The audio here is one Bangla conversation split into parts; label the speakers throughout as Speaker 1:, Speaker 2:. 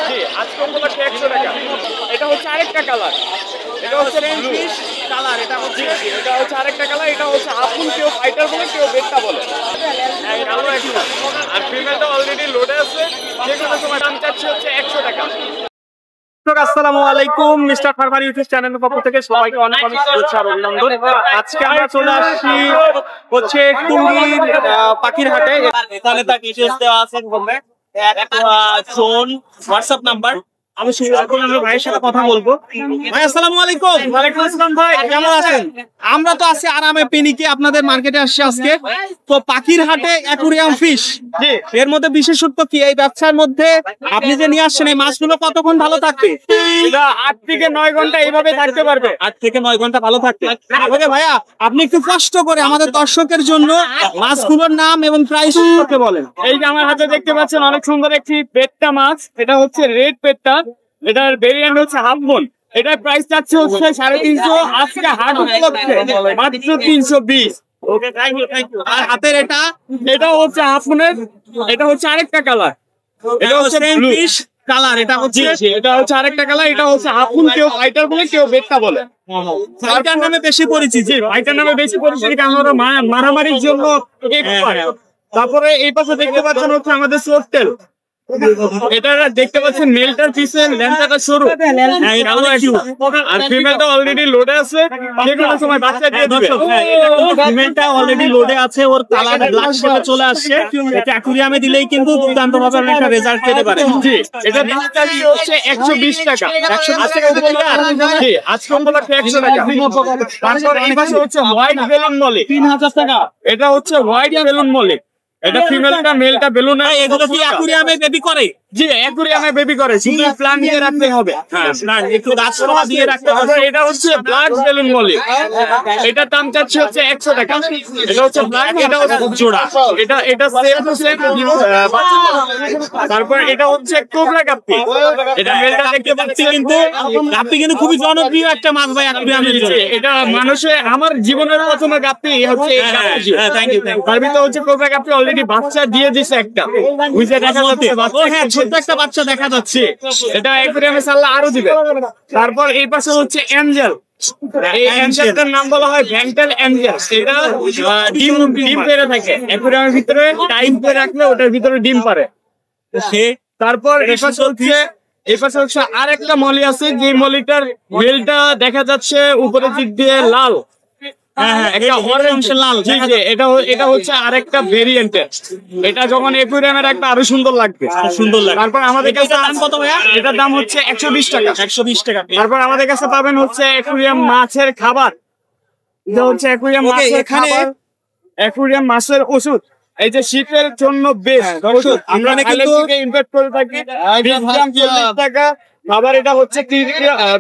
Speaker 1: জি আজকে উপলক্ষে 100 টাকা। এটা হচ্ছে আরেকটা কালার, এটা হচ্ছে ফিশ কালার, এটা হচ্ছে আরেকটা কালার, এটা হচ্ছে আপন কেউ ফাইটার বলে কেউ বেটটা বলে। কালো একটা আর ফিমেলটা অলরেডি লোডে আছে, যে কোনো সময় দাম চাচ্ছে হচ্ছে 100 টাকা। আসসালামু আলাইকুম, মিস্টার ফারফার ইউটিউব চ্যানেলের পক্ষ থেকে সবাইকে অনেক অনেক শুভেচ্ছা আর অভিনন্দন। আজকে আমরা চলে আসছি হচ্ছে টুঙ্গির পাখির হাটে। এখানে তার ডিটেইলস দেওয়া আছে, বলবে ফোন হোয়াটসঅ্যাপ নাম্বার। আমি ভাইয়ের সাথে কথা বলবো। ভাই আসসালামু আলাইকুম। ওয়ালাইকুম আসসালাম ভাই, কেমন আছেন? আমরা তো আছি আরামে পেনিকে, আপনাদের মার্কেটে আসছি আজকে। তো পাখির হাটে অ্যাকুরিয়াম ফিশ, জি এর মধ্যে বিশেষত্ব কি? এই ব্যবসার মধ্যে আপনি যে নিয়ে আসছেন এই মাছগুলো কতক্ষণ ভালো থাকবে? এটা 8 থেকে 9 ঘন্টা এইভাবে থাকতে পারবে। 8 থেকে 9 ঘন্টা ভালো থাকবে। ওকে ভাইয়া, আপনি একটু কষ্ট করে আমাদের দর্শকের জন্য মাছগুলোর নাম এবং প্রাইস করতে বলেন। এই যে আমার হাতে দেখতে পাচ্ছেন অনেক সুন্দর একটি পেট্টা মাছ, এটা হচ্ছে রেড পেট্টা, এটার ভেরিয়েন্ট হচ্ছে হাফ মুন। এটার প্রাইস যাচ্ছে হচ্ছে 350, আজকে হাট উপলক্ষে মাত্র 320। ওকে থ্যাংক ইউ। আর হাতের এটা হচ্ছে হাফ মুনের, এটা হচ্ছে আরেকটা কালার, এটা হচ্ছে ফিশ কালার, এটা হচ্ছে আরেকটা কালার, এটা হচ্ছে হাফ মুন কেউ ফাইটার বলে কেউ বেটটা বলে। ফাইটার নামে বেশি পরিচিত, জি ফাইটার নামে বেশি পরিচিত, কারণ ওরা মারামারির জন্য। তারপরে এই পাশে দেখতে পাচ্ছেন হচ্ছে আমাদের সোর্টেল, এটা দেখতে পাচ্ছেন মেলটার পিছনে ল্যান্ডটা সরু আর ফিমেলটা অলরেডি লোডে আছে, যে কোনো সময় বাচ্চা দিয়ে দিবে। ফিমেলটা অলরেডি লোডে আছে, ওর কালার ব্ল্যাক শেডে চলে আসছে। এটা অ্যাকুরিয়ামে দিলেই কিন্তু দুর্দান্তভাবে আপনি একটা রেজাল্ট পেতে পারেন। জি এটা দামটা হচ্ছে 120 টাকা। 120 টাকা উপলক্ষে, জি আজকে উপলক্ষে 100 টাকা। তারপর এই পাশে হচ্ছে হোয়াইট বেলুন মলি 3000 টাকা। এটা হচ্ছে হোয়াইট বেলুন মলি, এটা ফিমেলটা মেলটা বেলুন। এগুলো কি অ্যাকুরিয়ামে বেবি করে? জি অ্যাকুরিয়ামে বেবি করে, শুধু প্ল্যান দিয়ে রাখতে হবে। হ্যাঁ প্ল্যান একটু গাছপালা দিয়ে রাখতে হবে। এটা হচ্ছে ব্ল্যাক বেলুন মলি, এটার দাম চাচ্ছে হচ্ছে 100 টাকা। এটা হচ্ছে ব্ল্যাক, এটা হচ্ছে জোড়া, এটা সেম টু সেম। তারপর এটা হচ্ছে কোবরা গাপ্পি, এটা মেলটা দেখতে পাচ্ছি, কিন্তু গাপ্পি কিন্তু খুবই জনপ্রিয় একটা মাছ ভাই অ্যাকুরিয়ামে। এটা মানুষের আমার জীবনের প্রথম গাপ্পি হচ্ছে এই গাপ্পি। হ্যাঁ থ্যাংক ইউ। তার ভিতরে হচ্ছে কোবরা গাপ্পি অলরেডি বাচ্চা দিয়ে দিছে একটা, বুঝে দেখা যাচ্ছে হ্যাঁ ছোট একটা বাচ্চা দেখা যাচ্ছে। এটা অ্যাকুরিয়ামে ছাড়লে আরো দিবে। তারপর এই পাশে হচ্ছে এঞ্জেল, এই এঞ্জেলটার নাম বলা হয় ভ্যান্টাল এঞ্জেল। এটা ডিম পেড়ে থাকে অ্যাকুরিয়ামের ভিতরে, টাইম পেয়ে রাখলে ওটার ভিতরে ডিম পারে। তারপর এই পাশে হচ্ছে আরেকটা মলি আছে, যে মলিটার মেলটা দেখা যাচ্ছে উপরের দিক দিয়ে লাল, এটা হচ্ছে আরেকটা ভেরিয়েন্টের। এটা যখন অ্যাকুরিয়ামে রাখবে আরো সুন্দর লাগবে। তারপর আমাদের কাছে কত ভাইয়া? এটার দাম হচ্ছে 120 টাকা। 120 টাকা। তারপর আমাদের কাছে পাবেন হচ্ছে অ্যাকুরিয়াম মাছের খাবার, এটা হচ্ছে অ্যাকুরিয়াম মাছের খাবার, অ্যাকুরিয়াম মাছের ওষুধ। এই যে শীতের জন্য বেস্ট ওষুধ, আমরা কিন্তু ইনভেস্ট করে থাকি। 20 গ্রাম 40 টাকা খাবার, এটা হচ্ছে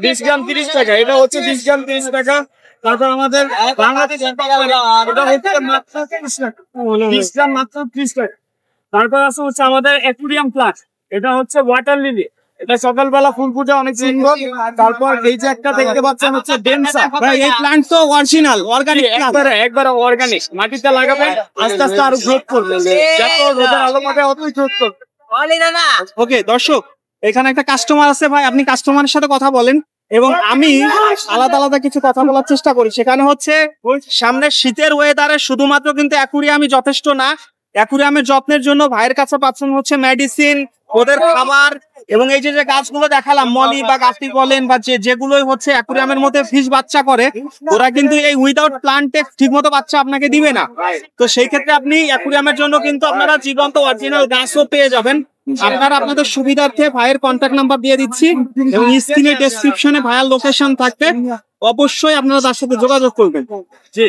Speaker 1: 20 গ্রাম 30 টাকা, এটা হচ্ছে 20 গ্রাম 30 টাকা। তারপর আমাদের বাংলাদেশের মাত্র 30 গ্রাম মাত্র 30 টাকা। তারপর আছে হচ্ছে আমাদের অ্যাকুরিয়াম প্লান্ট, এটা হচ্ছে ওয়াটার লিলি, এটা সকালবেলা ফুল পূজা অনেক সুন্দর। তারপর এই যে একটা দেখতে পাচ্ছেন হচ্ছে ডেনসা, ভাই এই প্লান্ট তো অরিজিনাল অর্গানিক, একবারে অর্গানিক। মাটিতে লাগাবেন আস্তে আস্তে আরো গ্রোথ করবে, যত রোদের আলো পাবে অতই গ্রোথ করবে। ওকে দর্শক, এখানে একটা কাস্টমার আছে ভাই, আপনি কাস্টমারের সাথে কথা বলেন এবং আমি আলাদা আলাদা কিছু কথা বলার চেষ্টা করি। সেখানে হচ্ছে সামনের শীতের ওয়েদারে শুধুমাত্র কিন্তু অ্যাকুরিয়ামই যথেষ্ট না, অ্যাকুরিয়ামের যত্নের জন্য ভাইয়ের কাছে পাচ্ছেন হচ্ছে মেডিসিন, ওদের খাবার, এবং এই যে গাছগুলো দেখালাম মলি বা গাপ্পি বলেন বা যেগুলোই হচ্ছে অ্যাকুরিয়ামের মধ্যে ফিশ বাচ্চা করে, ওরা কিন্তু এই উইদাউট প্লান্টে ঠিকমতো বাচ্চা আপনাকে দিবে না। তো সেই ক্ষেত্রে আপনি অ্যাকুরিয়ামের জন্য কিন্তু আপনারা জীবন্ত অরিজিনাল গাছও পেয়ে যাবেন। আপনারা আপনাদের সুবিধার্থে ভাইয়ের কন্ট্যাক্ট নাম্বার দিয়ে দিচ্ছি এবং স্ক্রিনে ডেসক্রিপশনে ভাইয়ের লোকেশন থাকবে, অবশ্যই আপনারা তার সাথে যোগাযোগ করবেন।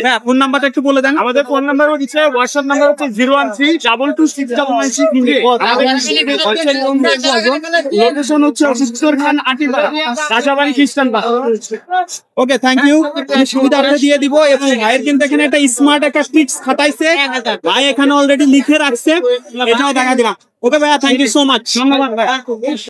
Speaker 1: হ্যাঁ ফোন নাম্বারটা একটু বলে দেন। আমাদের ফোন নাম্বার হচ্ছে, হোয়াটসঅ্যাপ নাম্বার হচ্ছে 01322269996। লোকেশন হচ্ছে অশোক খান আটিপাড়া, রাজাবাড়ি খ্রিস্টান পাড়া। Okay thank you. সুবিধার্থে দিয়ে দিব। এবং ভাইয়ের কিন্তু এখানে একটা স্মার্ট একটা টিপস খাটাইছে, ভাই এখানে অলরেডি লিখে রাখছে, এটাও দেখা দিলাম। ওকে ভাইয়া, থ্যাংক ইউ সো মাচ। ধন্যবাদ ভাই।